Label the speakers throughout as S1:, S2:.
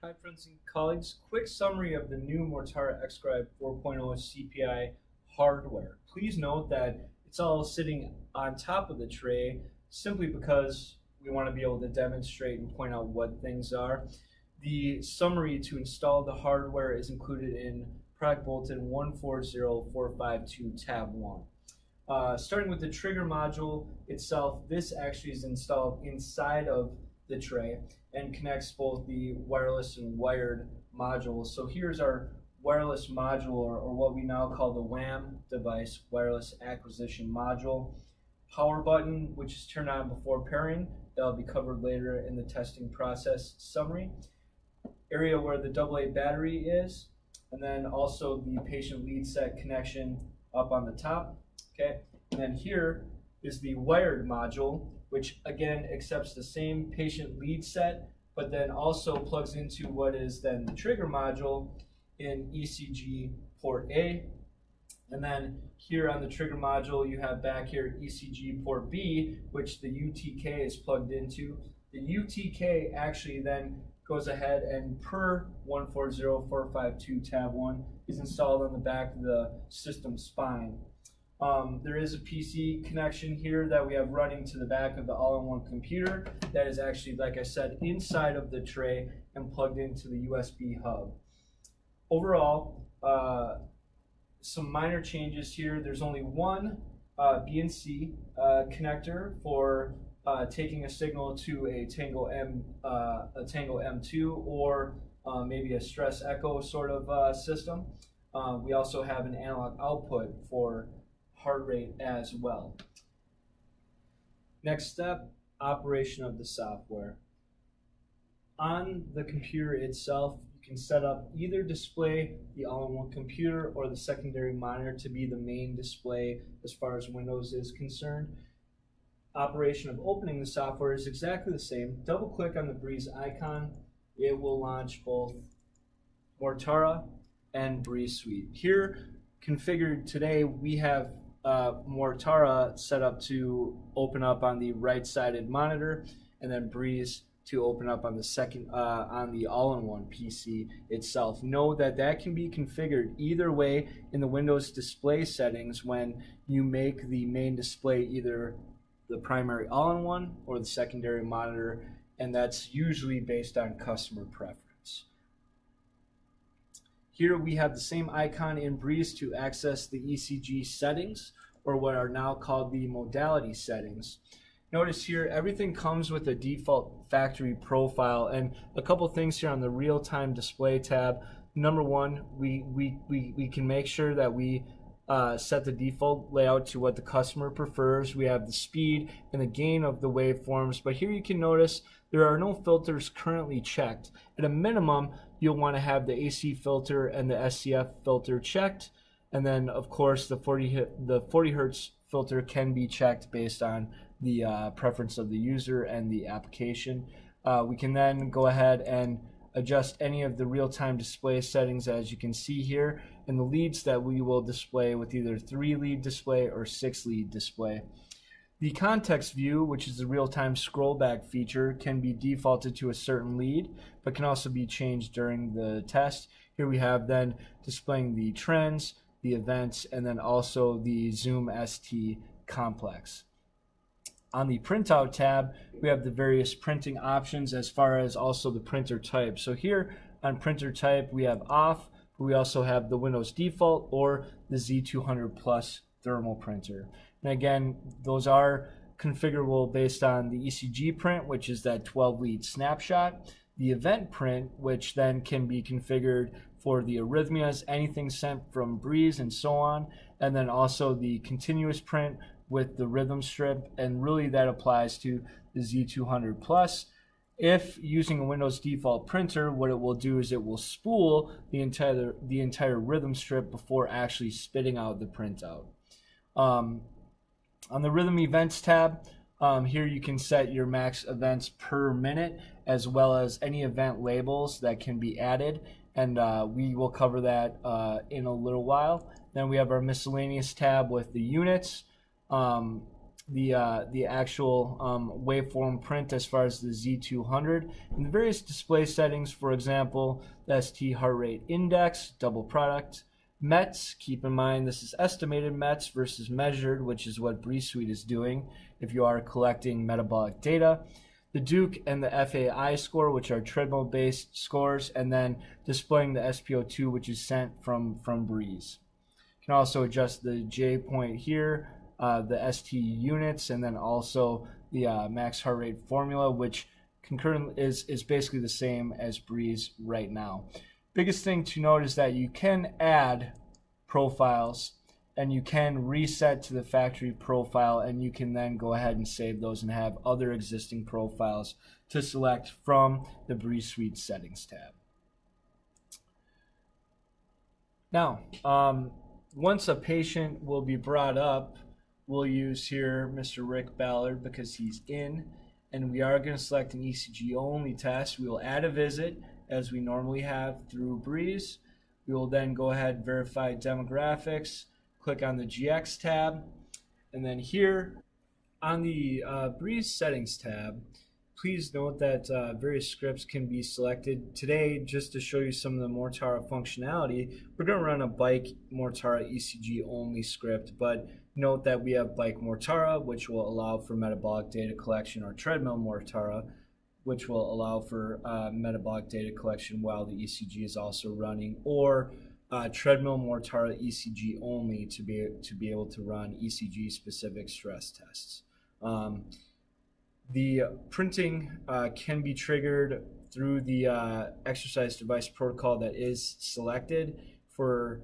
S1: Hi friends and colleagues, quick summary of the new Mortara Xscribe 4.0 CPI hardware. Please note that it's all sitting on top of the tray simply because we want to be able to demonstrate and point out what things are. The summary to install the hardware is included in product bulletin 140452 tab 1. Starting with the trigger module itself, this actually is installed inside of the tray and connects both the wireless and wired modules. So here's our wireless module, or what we now call the WAM device, wireless acquisition module. Power button, which is turned on before pairing. That'll be covered later in the testing process summary. Area where the AA battery is, and then also the patient lead set connection up on the top. Okay, and then here is the wired module, which again accepts the same patient lead set, but then also plugs into what is then the trigger module in ECG port A. And then here on the trigger module, you have back here ECG port B, which the UTK is plugged into. The UTK actually then goes ahead and per 140452 tab 1 is installed on the back of the system spine. There is a PC connection here that we have running to the back of the all-in-one computer that is actually, like I said, inside of the tray and plugged into the USB hub. Overall, some minor changes here. There's only one BNC connector for taking a signal to a Tango M2 or maybe a stress echo sort of system. We also have an analog output for heart rate as well. Next step, operation of the software. On the computer itself, you can set up either display the all-in-one computer or the secondary monitor to be the main display as far as Windows is concerned. Operation of opening the software is exactly the same. Double click on the Breeze icon. It will launch both Mortara and Breezesuite. Here, configured today, we have Mortara set up to open up on the right-sided monitor, and then Breeze to open up on the second on the all-in-one PC itself. Know that that can be configured either way in the Windows display settings when you make the main display either the primary all-in-one or the secondary monitor, and that's usually based on customer preference. Here we have the same icon in Breeze to access the ECG settings, or what are now called the modality settings. Notice here everything comes with a default factory profile, and a couple things here on the real-time display tab. Number one, we can make sure that we set the default layout to what the customer prefers. We have the speed and the gain of the waveforms, but here you can notice there are no filters currently checked. At a minimum, you'll want to have the AC filter and the SCF filter checked, and then of course the 40 Hertz filter can be checked based on the preference of the user and the application. We can then go ahead and adjust any of the real-time display settings, as you can see here, and the leads that we will display with either 3-lead display or 6-lead display. The context view, which is the real-time scroll back feature, can be defaulted to a certain lead, but can also be changed during the test. Here we have then displaying the trends, the events, and then also the Zoom ST complex. On the printout tab, we have the various printing options as far as also the printer type. So here on printer type, we have off, but we also have the Windows default or the Z200 Plus thermal printer. And again, those are configurable based on the ECG print, which is that 12-lead snapshot, the event print, which then can be configured for the arrhythmias, anything sent from Breeze and so on, and then also the continuous print with the rhythm strip, and really that applies to the Z200 Plus. If using a Windows default printer, what it will do is it will spool the entire rhythm strip before actually spitting out the printout. On the rhythm events tab, here you can set your max events per minute, as well as any event labels that can be added, and we will cover that in a little while. Then we have our miscellaneous tab with the units. the actual waveform print as far as the Z200 and the various display settings. For example, the ST heart rate index, double product, METs. Keep in mind this is estimated METs versus measured, which is what Breezesuite is doing if you are collecting metabolic data. The Duke and the FAI score, which are treadmill-based scores, and then displaying the SpO2, which is sent from Breeze. You can also adjust the J point here, the ST units, and then also the max heart rate formula, which concurrently is basically the same as Breeze right now. Biggest thing to note is that you can add profiles and you can reset to the factory profile, and you can then go ahead and save those and have other existing profiles to select from the Breezesuite settings tab. Now, once a patient will be brought up, we'll use here Mr. Rick Ballard because he's in, and we are going to select an ECG only test. We will add a visit as we normally have through Breeze. We will then go ahead and verify demographics, click on the GX tab, and then here on the Breeze settings tab, please note that various scripts can be selected. Today, just to show you some of the Mortara functionality, we're going to run a bike Mortara ECG only script, but note that we have bike Mortara, which will allow for metabolic data collection, or treadmill Mortara, which will allow for metabolic data collection while the ECG is also running, or treadmill Mortara ECG only to be able to run ECG specific stress tests. The printing can be triggered through the exercise device protocol that is selected. For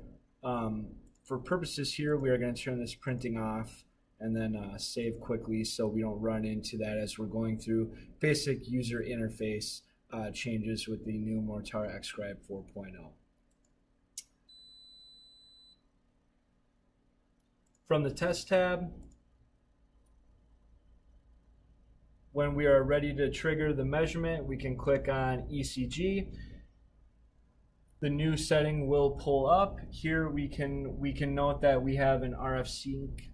S1: purposes here, we are going to turn this printing off and then save quickly so we don't run into that as we're going through basic user interface changes with the new Mortara Xscribe 4.0. From the test tab, when we are ready to trigger the measurement, we can click on ECG. The new setting will pull up. Here we can note that we have an RF sync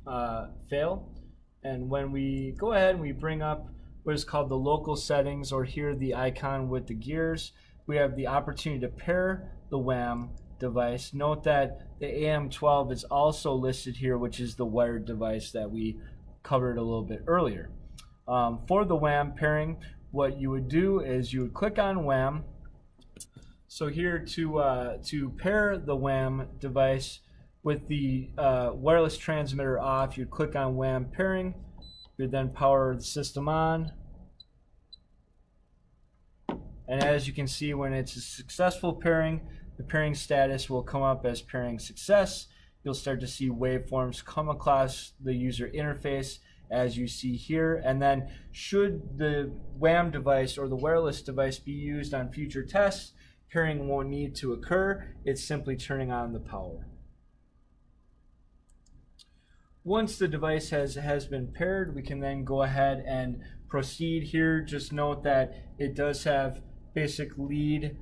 S1: fail. And when we go ahead and we bring up what is called the local settings, or here the icon with the gears, we have the opportunity to pair the WAM device. Note that the AM12 is also listed here, which is the wired device that we covered a little bit earlier. For the WAM pairing, what you would do is you would click on WAM. So here to pair the WAM device with the wireless transmitter off, you'd click on WAM pairing. You'd then power the system on. And as you can see, when it's a successful pairing, the pairing status will come up as pairing success. You'll start to see waveforms come across the user interface as you see here. And then should the WAM device or the wireless device be used on future tests, pairing won't need to occur. It's simply turning on the power. Once the device has been paired, we can then go ahead and proceed here. Just note that it does have basic lead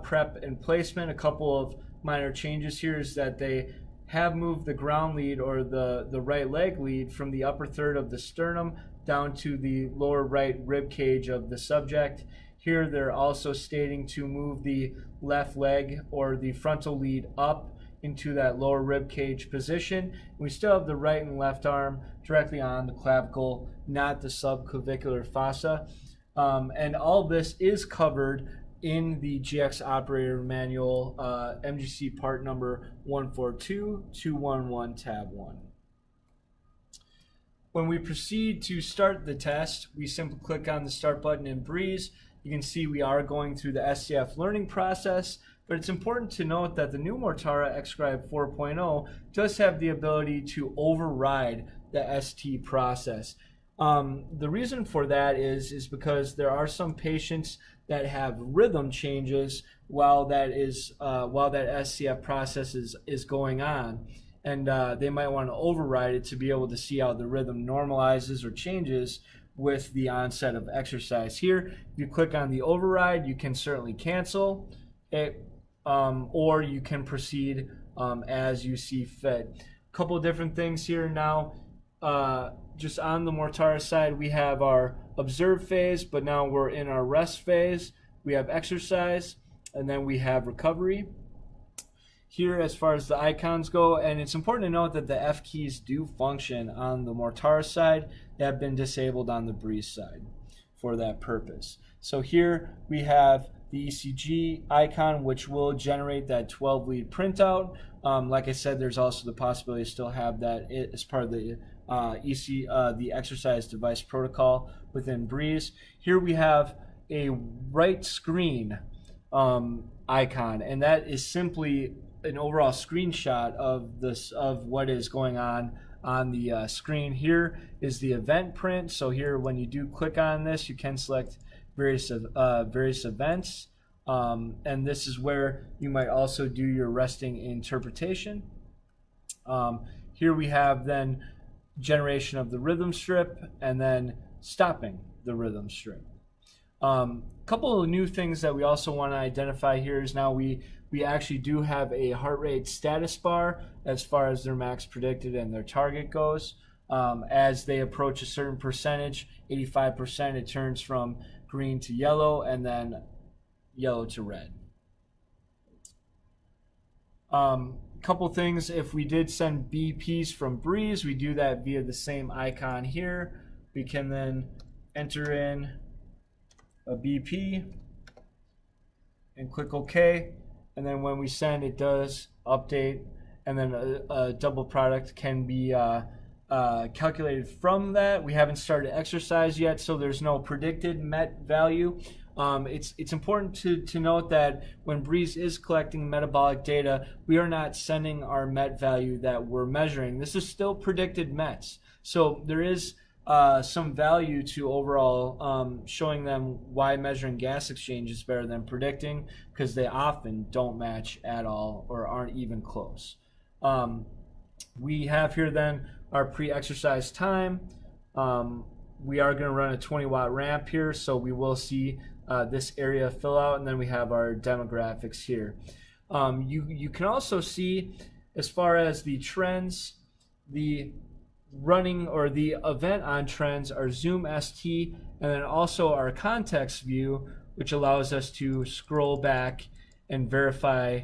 S1: prep and placement. A couple of minor changes here is that they have moved the ground lead, or the right leg lead, from the upper third of the sternum down to the lower right rib cage of the subject. Here they're also stating to move the left leg or the frontal lead up into that lower rib cage position. We still have the right and left arm directly on the clavicle, not the subclavicular fossa. And all this is covered in the GX Operator Manual, MGC part number 142211, tab 1. When we proceed to start the test, we simply click on the start button in Breeze. You can see we are going through the SCF learning process, but it's important to note that the new Mortara Xscribe 4.0 does have the ability to override the ST process. The reason for that is because there are some patients that have rhythm changes while that SCF process is going on, and they might want to override it to be able to see how the rhythm normalizes or changes with the onset of exercise. Here, if you click on the override, you can certainly cancel it, or you can proceed as you see fit. A couple of different things here now. just on the Mortara side, we have our observe phase, but now we're in our rest phase. We have exercise, and then we have recovery. Here, as far as the icons go, and it's important to note that the F keys do function on the Mortara side. They have been disabled on the Breeze side for that purpose. So here we have the ECG icon, which will generate that 12-lead printout. Like I said, there's also the possibility to still have that as part of the the exercise device protocol within Breeze. Here we have a right screen icon, and that is simply an overall screenshot of this, of what is going on the screen. Here is the event print. So here, when you do click on this, you can select various events, and this is where you might also do your resting interpretation. Here we have then generation of the rhythm strip, and then stopping the rhythm strip. Couple of new things that we also want to identify here is now we actually do have a heart rate status bar as far as their max predicted and their target goes. As they approach a certain percentage, 85%, it turns from green to yellow, and then yellow to red. Couple things, if we did send BPs from Breeze, we do that via the same icon here. We can then enter in a BP and click OK, and then when we send, it does update, and then a double product can be calculated from that. We haven't started exercise yet, so there's no predicted MET value. It's important to note that when Breeze is collecting metabolic data, we are not sending our MET value that we're measuring. This is still predicted METs. So there is some value to overall showing them why measuring gas exchange is better than predicting, because they often don't match at all or aren't even close. We have here then our pre-exercise time. We are going to run a 20-watt ramp here, so we will see this area fill out, and then we have our demographics here. You can also see, as far as the trends, the running or the event on trends are Zoom ST, and then also our context view, which allows us to scroll back and verify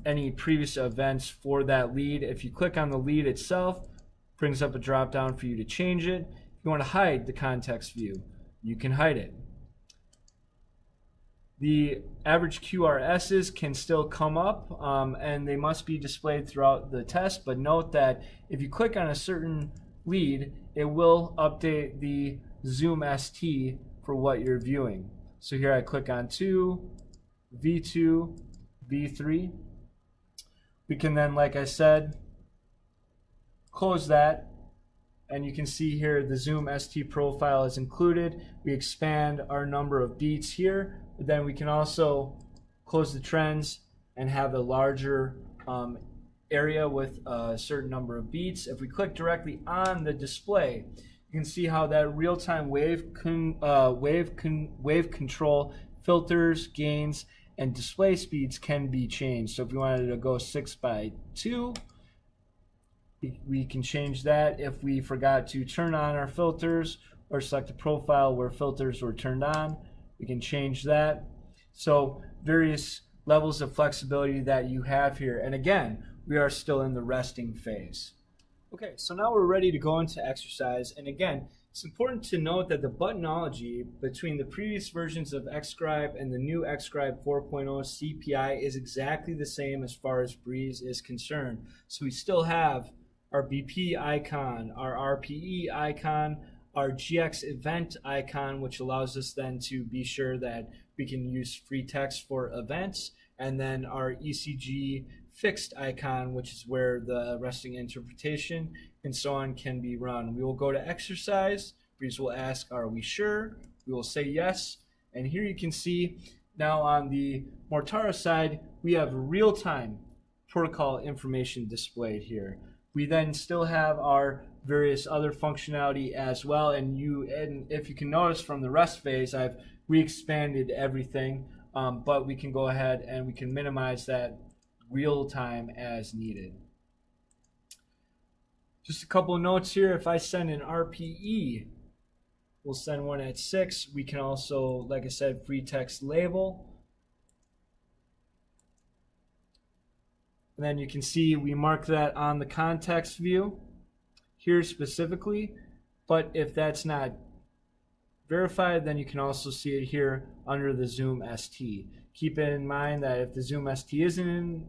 S1: any previous events for that lead. If you click on the lead itself, it brings up a drop down for you to change it. If you want to hide the context view, you can hide it. The average QRSs can still come up, and they must be displayed throughout the test, but note that if you click on a certain lead, it will update the Zoom ST for what you're viewing. So here I click on 2, V2, V3. We can then, like I said, close that, and you can see here the Zoom ST profile is included. We expand our number of beats here, but then we can also close the trends and have a larger area with a certain number of beats. If we click directly on the display, you can see how that real-time wave control filters, gains, and display speeds can be changed. So if we wanted to go 6x2, we can change that. If we forgot to turn on our filters or select a profile where filters were turned on, we can change that. So various levels of flexibility that you have here. And again, we are still in the resting phase. Okay, so now we're ready to go into exercise. And again, it's important to note that the buttonology between the previous versions of Xscribe and the new Xscribe 4.0 CPI is exactly the same as far as Breeze is concerned. So we still have our BP icon, our RPE icon, our GX event icon, which allows us then to be sure that we can use free text for events, and then our ECG fixed icon, which is where the resting interpretation and so on can be run. We will go to exercise. Breeze will ask, are we sure? We will say yes. And here you can see now on the Mortara side, we have real-time protocol information displayed here. We then still have our various other functionality as well, and if you can notice from the rest phase, I've re-expanded everything, but we can go ahead and we can minimize that real time as needed. Just a couple of notes here. If I send an RPE, we'll send one at 6. We can also, like I said, free text label. And then you can see we mark that on the context view here specifically. But if that's not verified, then you can also see it here under the Zoom ST. Keep in mind that if the Zoom ST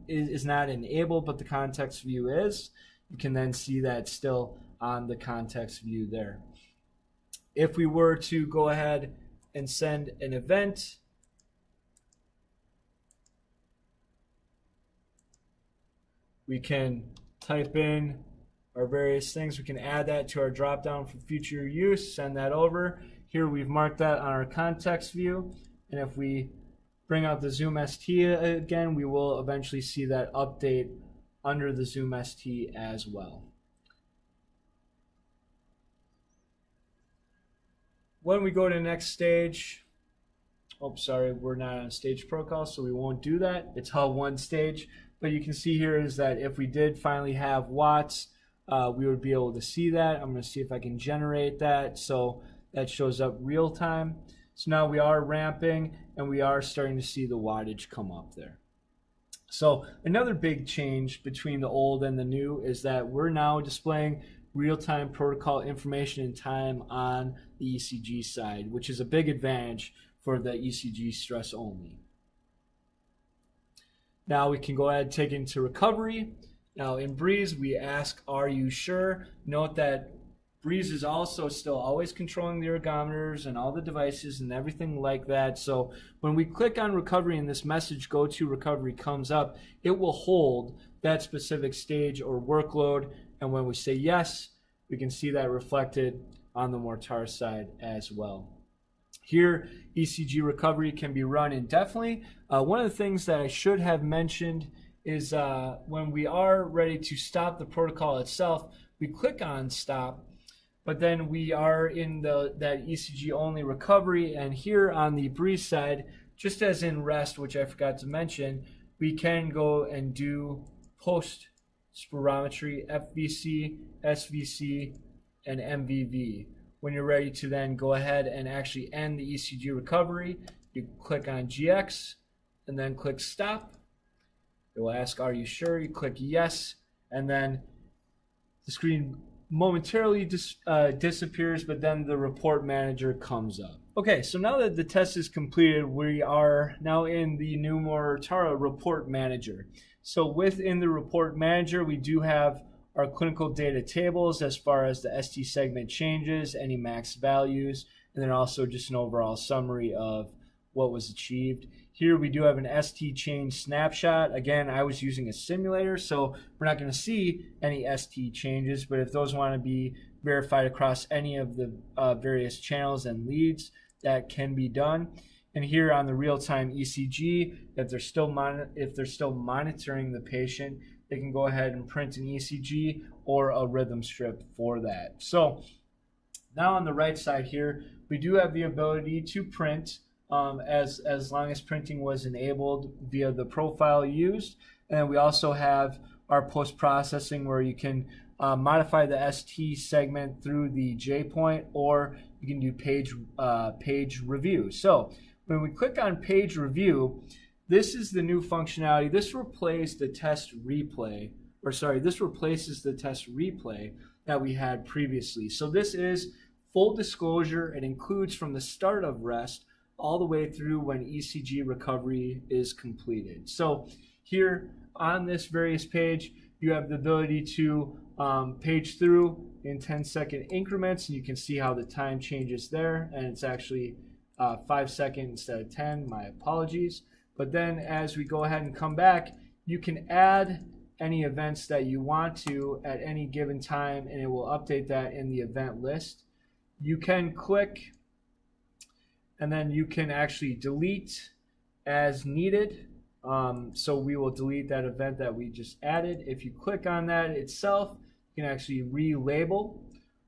S1: is not enabled, but the context view is, you can then see that still on the context view there. If we were to go ahead and send an event, we can type in our various things. We can add that to our drop down for future use, send that over. Here we've marked that on our context view, and if we bring out the Zoom ST again, we will eventually see that update under the Zoom ST as well. When we go to the next stage, oh, sorry, we're not on stage protocol, so we won't do that. It's all one stage. But you can see here is that if we did finally have watts, we would be able to see that. I'm going to see if I can generate that. So that shows up real time. So now we are ramping and we are starting to see the wattage come up there. So another big change between the old and the new is that we're now displaying real-time protocol information in time on the ECG side, which is a big advantage for the ECG stress only. Now we can go ahead and take it into recovery. Now in Breeze, we ask, are you sure? Note that Breeze is also still always controlling the ergometers and all the devices and everything like that. So when we click on recovery and this message go to recovery comes up, it will hold that specific stage or workload. And when we say yes, we can see that reflected on the Mortara side as well. Here, ECG recovery can be run indefinitely. One of the things that I should have mentioned is when we are ready to stop the protocol itself, we click on stop, but then we are in that ECG only recovery, and here on the Breeze side, just as in rest, which I forgot to mention, we can go and do post spirometry, FVC, SVC, and MVV. When you're ready to then go ahead and actually end the ECG recovery, you click on GX and then click stop. It will ask, are you sure? You click yes, and then the screen momentarily disappears, but then the report manager comes up. Okay, so now that the test is completed, we are now in the new Mortara report manager. So within the report manager, we do have our clinical data tables as far as the ST segment changes, any max values, and then also just an overall summary of what was achieved. Here we do have an ST change snapshot. Again, I was using a simulator, so we're not going to see any ST changes, but if those want to be verified across any of the various channels and leads, that can be done. And here on the real-time ECG, if they're still monitoring the patient, they can go ahead and print an ECG or a rhythm strip for that. So now on the right side here, we do have the ability to print as long as printing was enabled via the profile used. And then we also have our post-processing where you can modify the ST segment through the J point, or you can do page review. So when we click on page review, this is the new functionality. This replaces the test replay that we had previously. So this is full disclosure. It includes from the start of rest all the way through when ECG recovery is completed. So here on this various page, you have the ability to page through in 10-second increments, and you can see how the time changes there, and it's actually 5 seconds instead of 10. My apologies. But then as we go ahead and come back, you can add any events that you want to at any given time, and it will update that in the event list. You can click, and then you can actually delete as needed. So we will delete that event that we just added. If you click on that itself, you can actually relabel,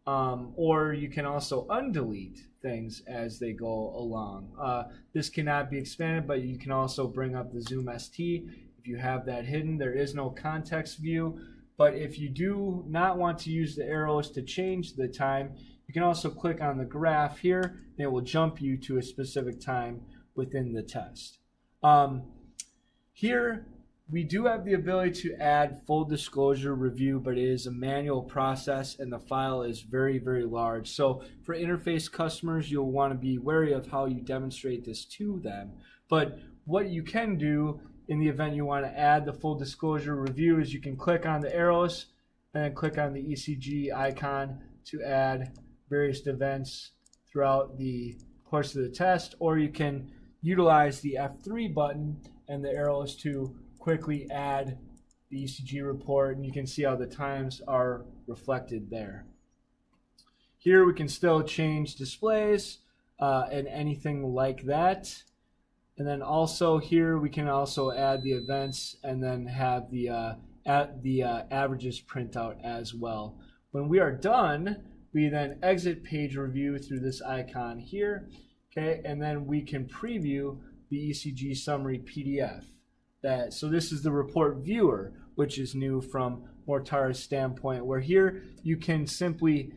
S1: or you can also undelete things as they go along. This cannot be expanded, but you can also bring up the Zoom ST if you have that hidden. There is no context view, But if you do not want to use the arrows to change the time, you can also click on the graph here, and it will jump you to a specific time within the test. Here, we do have the ability to add full disclosure review, but it is a manual process and the file is very, very large. So for interface customers, you'll want to be wary of how you demonstrate this to them. But what you can do in the event you want to add the full disclosure review is you can click on the arrows and then click on the ECG icon to add various events throughout the course of the test, or you can utilize the F3 button and the arrows to quickly add the ECG report, and you can see how the times are reflected there. Here we can still change displays and anything like that. And then also here we can also add the events and then have the averages printout as well. When we are done, we then exit page review through this icon here, okay, and then we can preview the ECG Summary PDF. So this is the report viewer, which is new from Mortara's standpoint, where here you can simply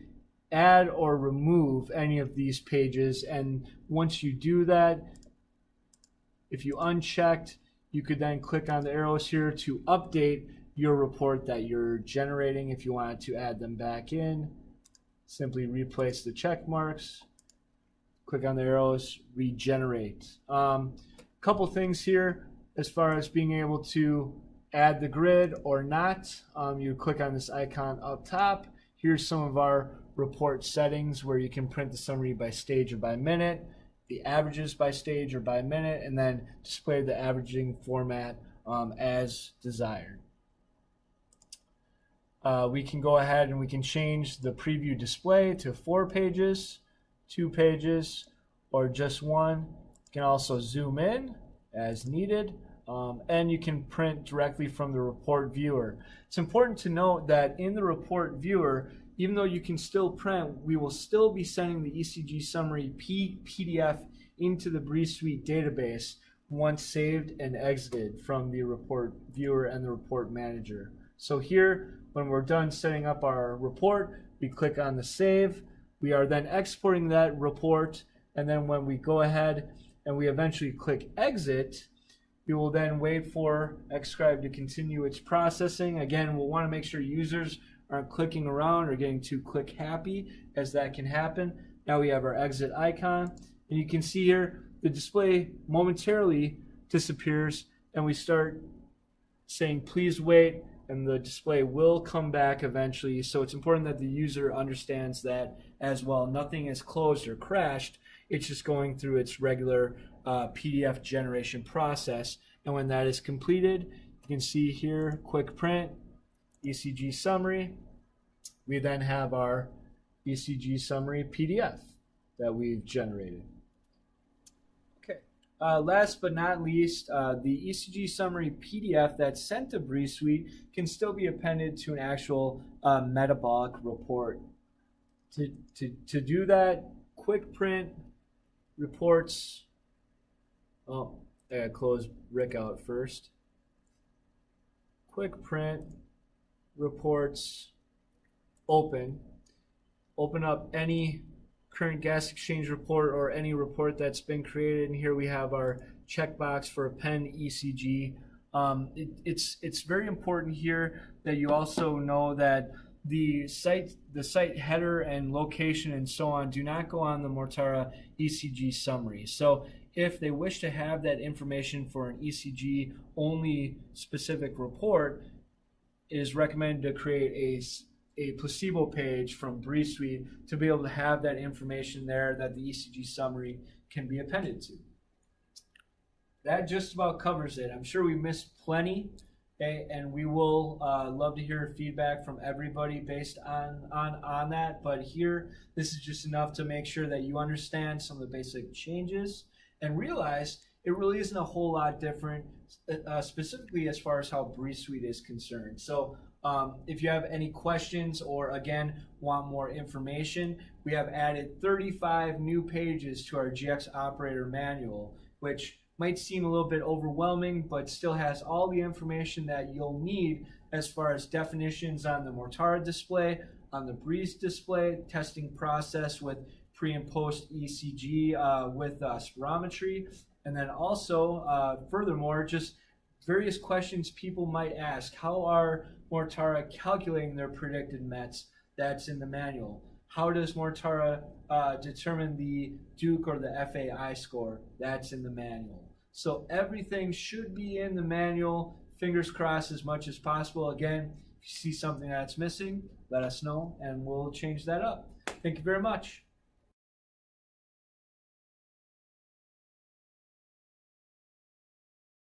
S1: add or remove any of these pages, and once you do that, if you unchecked, you could then click on the arrows here to update your report that you're generating. If you wanted to add them back in, simply replace the check marks, click on the arrows, regenerate. Couple things here as far as being able to add the grid or not. You click on this icon up top. Here's some of our report settings where you can print the summary by stage or by minute, the averages by stage or by minute, and then display the averaging format as desired. We can go ahead and we can change the preview display to 4 pages, 2 pages, or just 1. You can also zoom in as needed, and you can print directly from the report viewer. It's important to note that in the report viewer, even though you can still print, we will still be sending the ECG Summary PDF into the Breezesuite database once saved and exited from the report viewer and the report manager. So here, when we're done setting up our report, we click on the save. We are then exporting that report, and then when we go ahead and we eventually click exit, we will then wait for Xscribe to continue its processing. Again, we'll want to make sure users aren't clicking around or getting too click happy, as that can happen. Now we have our exit icon, and you can see here the display momentarily disappears, and we start saying please wait, and the display will come back eventually. So it's important that the user understands that as well. Nothing is closed or crashed. It's just going through its regular PDF generation process. And when that is completed, you can see here, quick print, ECG Summary. We then have our ECG Summary PDF that we've generated. Okay. Last but not least, the ECG Summary PDF that's sent to Breezesuite can still be appended to an actual metabolic report. To do that, quick print, reports. Oh, I gotta close Rick out first. Quick print, reports, open up any current gas exchange report or any report that's been created, and here we have our checkbox for append ECG. It's very important here that you also know that the site header and location and so on do not go on the Mortara ECG Summary. So if they wish to have that information for an ECG only specific report, it is recommended to create a placebo page from Breezesuite to be able to have that information there that the ECG Summary can be appended to. That just about covers it. I'm sure we missed plenty, okay, and we will love to hear feedback from everybody based on that. But here, this is just enough to make sure that you understand some of the basic changes and realize it really isn't a whole lot different, specifically as far as how Breezesuite is concerned. So if you have any questions or, again, want more information, we have added 35 new pages to our GX Operator Manual, which might seem a little bit overwhelming, but still has all the information that you'll need as far as definitions on the Mortara display, on the Breeze display, testing process with pre and post ECG with spirometry, and then also, furthermore, just various questions people might ask. How are Mortara calculating their predicted METs? That's in the manual. How does Mortara determine the Duke or the FAI score? That's in the manual. So everything should be in the manual. Fingers crossed as much as possible. Again, if you see something that's missing, let us know and we'll change that up. Thank you very much.